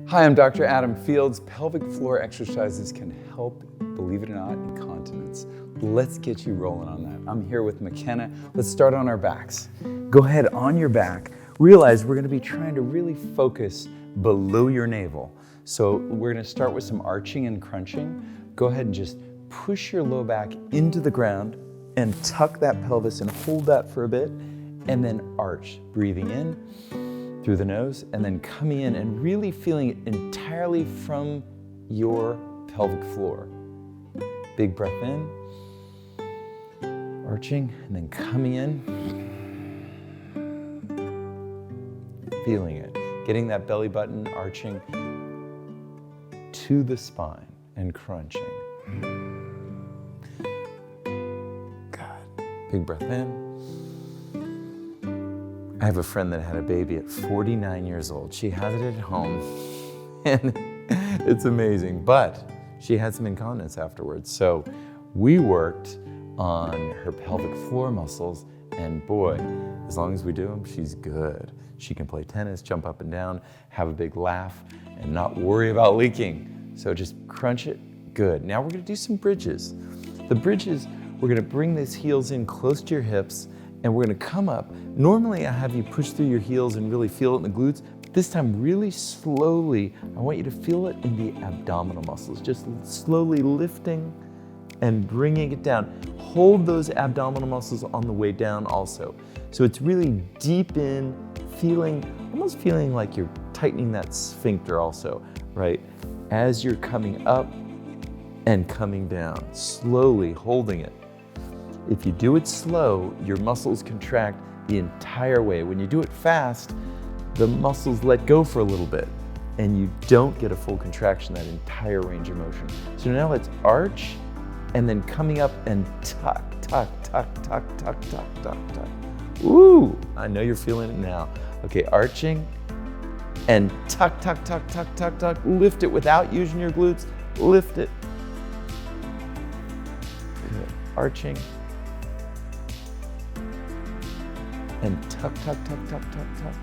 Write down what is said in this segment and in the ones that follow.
Hi, I'm Dr. Adam Fields. Pelvic floor exercises can help, believe it or not, incontinence. Let's get you rolling on that. I'm here with McKenna. Let's start on our backs. Go ahead on your back. Realize we're going to be trying to really focus below your navel. So we're going to start with some arching and crunching. Go ahead and just push your low back into the ground and tuck that pelvis and hold that for a bit, and then arch, breathing in through the nose and then coming in and really feeling it entirely from your pelvic floor. Big breath in, arching, and then coming in, feeling it, getting that belly button arching to the spine and crunching. Good. Big breath in. I have a friend that had a baby at 49 years old. She has it at home, and it's amazing, but she had some incontinence afterwards. So we worked on her pelvic floor muscles, and boy, as long as we do them, she's good. She can play tennis, jump up and down, have a big laugh, and not worry about leaking. So just crunch it, good. Now we're gonna do some bridges. The bridges, we're gonna bring these heels in close to your hips, and we're gonna come up. Normally I have you push through your heels and really feel it in the glutes. This time, really slowly, I want you to feel it in the abdominal muscles. Just slowly lifting and bringing it down. Hold those abdominal muscles on the way down also. So it's really deep in, almost feeling like you're tightening that sphincter also, right? As you're coming up and coming down, slowly holding it. If you do it slow, your muscles contract the entire way. When you do it fast, the muscles let go for a little bit and you don't get a full contraction, that entire range of motion. So now let's arch and then coming up and tuck, tuck, tuck, tuck, tuck, tuck, tuck, tuck. Ooh, I know you're feeling it now. Okay, arching and tuck, tuck, tuck, tuck, tuck, tuck. Lift it without using your glutes. Lift it. Good. Arching. And tuck, tuck, tuck, tuck, tuck, tuck.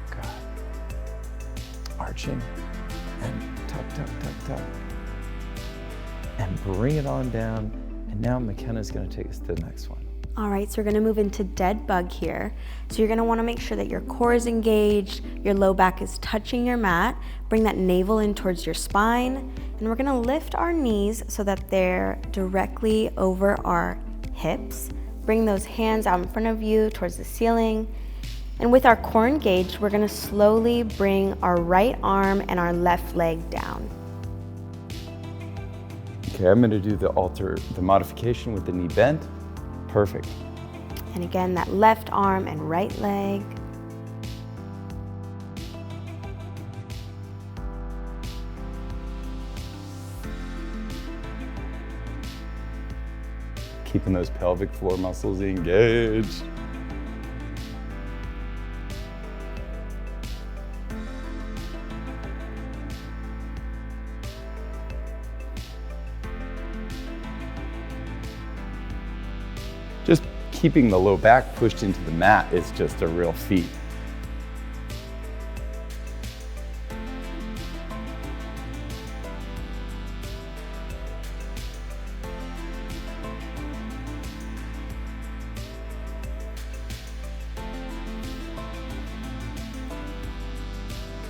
Good. Arching and tuck, tuck, tuck, tuck. And bring it on down. And now McKenna's gonna take us to the next one. All right, so we're gonna move into dead bug here. So you're gonna wanna make sure that your core is engaged, your low back is touching your mat, bring that navel in towards your spine, and we're gonna lift our knees so that they're directly over our hips. Bring those hands out in front of you towards the ceiling. And with our core engaged, we're gonna slowly bring our right arm and our left leg down. Okay, I'm gonna do the modification with the knee bent. Perfect. And again, that left arm and right leg. Keeping those pelvic floor muscles engaged. Just keeping the low back pushed into the mat is just a real feat.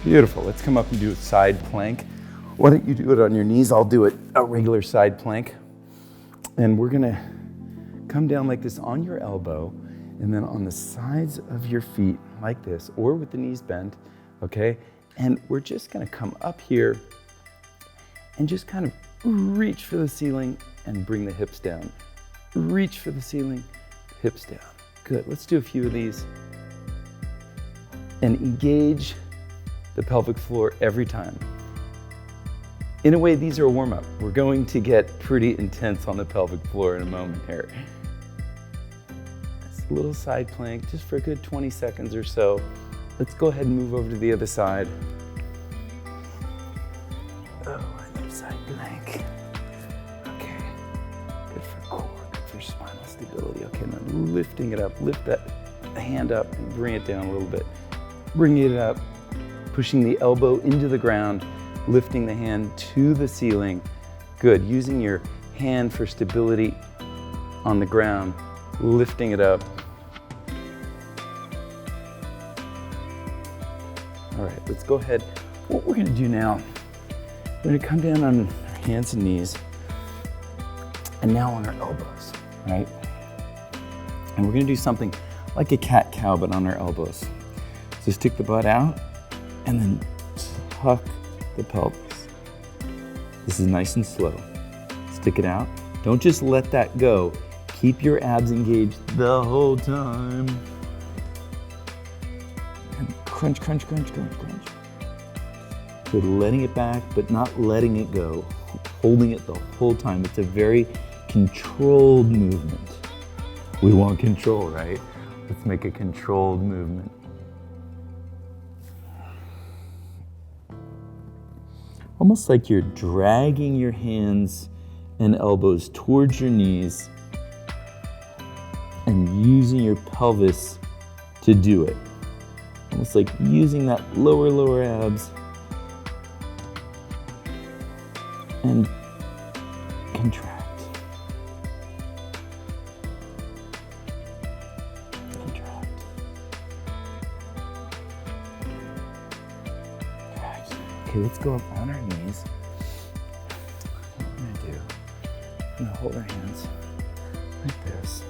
Beautiful. Let's come up and do a side plank. Why don't you do it on your knees? I'll do it a regular side plank. And we're gonna come down like this on your elbow and then on the sides of your feet like this, or with the knees bent, okay? And we're just gonna come up here and just kind of reach for the ceiling and bring the hips down. Reach for the ceiling, hips down. Good, let's do a few of these. And engage the pelvic floor every time. In a way, these are a warm-up. We're going to get pretty intense on the pelvic floor in a moment here. It's a little side plank, just for a good 20 seconds or so. Let's go ahead and move over to the other side. Oh, another side plank. Okay, good for core, good for spinal stability. Okay, now lifting it up, lift that the hand up and bring it down a little bit. Bringing it up, pushing the elbow into the ground, lifting the hand to the ceiling. Good, using your hand for stability on the ground, lifting it up. All right, let's go ahead. What we're gonna do now, we're gonna come down on our hands and knees, and now on our elbows, right? And we're gonna do something like a cat-cow, but on our elbows. So stick the butt out, and then tuck the pelvis. This is nice and slow. Stick it out. Don't just let that go. Keep your abs engaged the whole time. And crunch, crunch, crunch, crunch, crunch. So letting it back, but not letting it go. Holding it the whole time. It's a very controlled movement. We want control, right? Let's make a controlled movement. Almost like you're dragging your hands and elbows towards your knees and using your pelvis to do it. Almost like using that lower abs and contract. Contract. Contract. Okay, let's go up on our knees. What we're gonna do, I'm gonna hold our hands like this.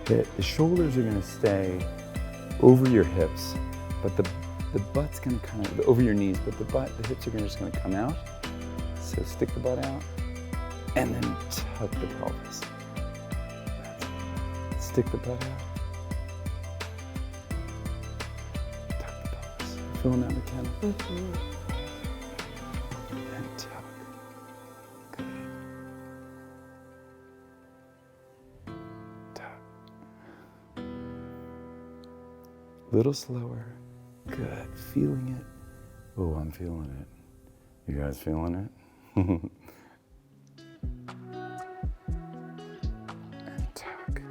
The shoulders are gonna stay over your hips, but the butt's gonna kind of, over your knees, but the hips are just gonna come out. So stick the butt out, and then tuck the pelvis. Stick the butt out. Tuck the pelvis. Feeling out the canal? Mm-hmm. And tuck. Good. Tuck. Little slower. Good. Feeling it. Oh, I'm feeling it. You guys feeling it? And tuck.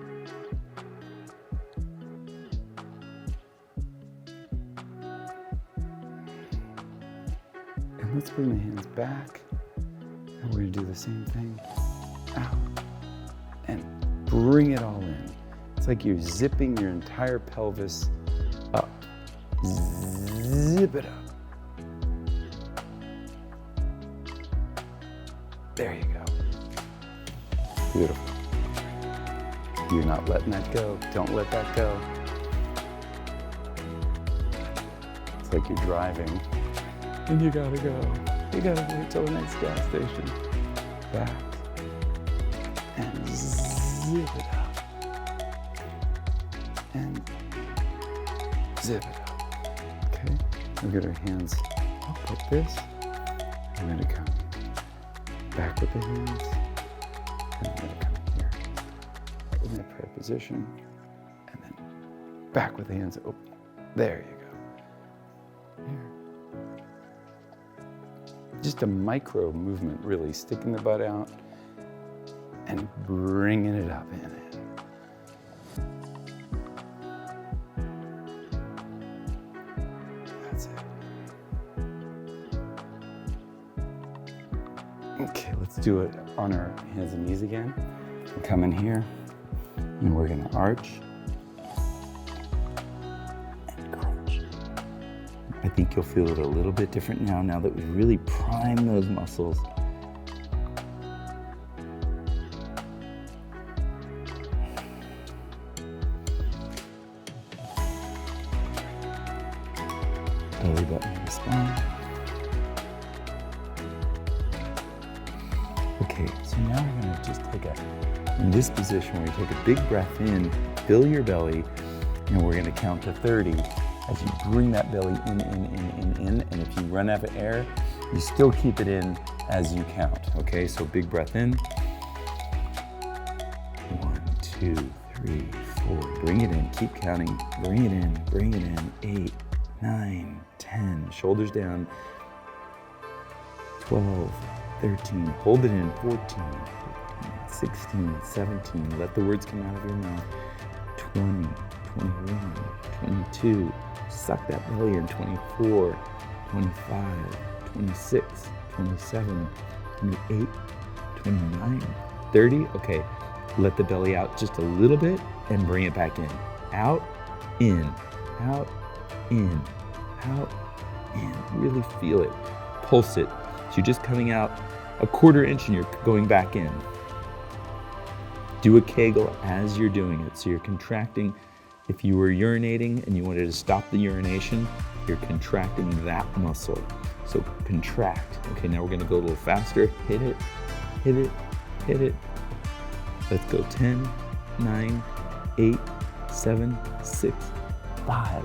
And let's bring the hands back. And we're going to do the same thing. Out. And bring it all in. It's like you're zipping your entire pelvis up. Zip it up. There you go. Beautiful. You're not letting that go. Don't let that go. It's like you're driving and you gotta go. You gotta wait till the next gas station. Back. And zip it up. And zip it up. Okay? We've got our hands up like this. We're gonna come back with the hands, and I'm gonna come here in that prayer position, and then back with the hands open. There you go. Here. Just a micro movement, really, sticking the butt out and bringing it up in it. That's it. Okay, let's do it on our hands and knees again. And come in here, and we're gonna arch and crunch. I think you'll feel it a little bit different now that we've really primed those muscles. Belly button to the spine. Okay, so now we're gonna just take in this position where you take a big breath in, fill your belly, and we're gonna count to 30 as you bring that belly in, and if you run out of air, you still keep it in as you count, okay? So big breath in. 1, 2, 3, 4, bring it in, keep counting, bring it in, 8, 9, 10, shoulders down, 12, 13, hold it in, 14, 15, 16, 17, let the words come out of your mouth, 20, 21, 22. Suck that belly in. 24, 25, 26, 27, 28, 29, 30. Okay, let the belly out just a little bit and bring it back in. Out, in, out, in, out, in. Really feel it. Pulse it. So you're just coming out a 1/4 inch and you're going back in. Do a Kegel as you're doing it. So you're contracting. If you were urinating and you wanted to stop the urination, you're contracting that muscle. So contract. Okay, now we're gonna go a little faster. Hit it, hit it, hit it. Let's go 10, 9, 8, 7, 6, 5,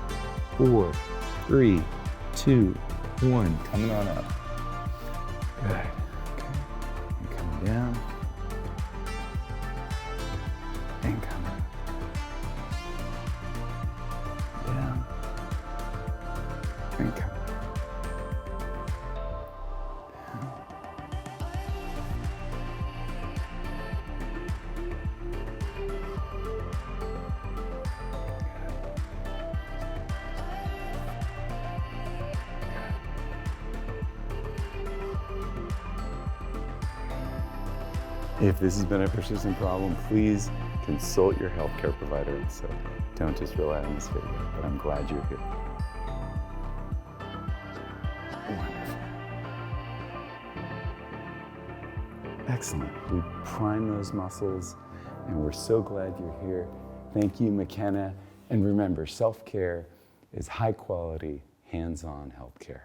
4, 3, 2, 1. Coming on up. Good. Okay. And coming down. And coming up. Down. And coming up. If this has been a persistent problem, please consult your healthcare provider. So don't just rely on this video, but I'm glad you're here. Wonderful. Excellent. We prime those muscles, and we're so glad you're here. Thank you, McKenna. And remember, self-care is high quality, hands-on healthcare.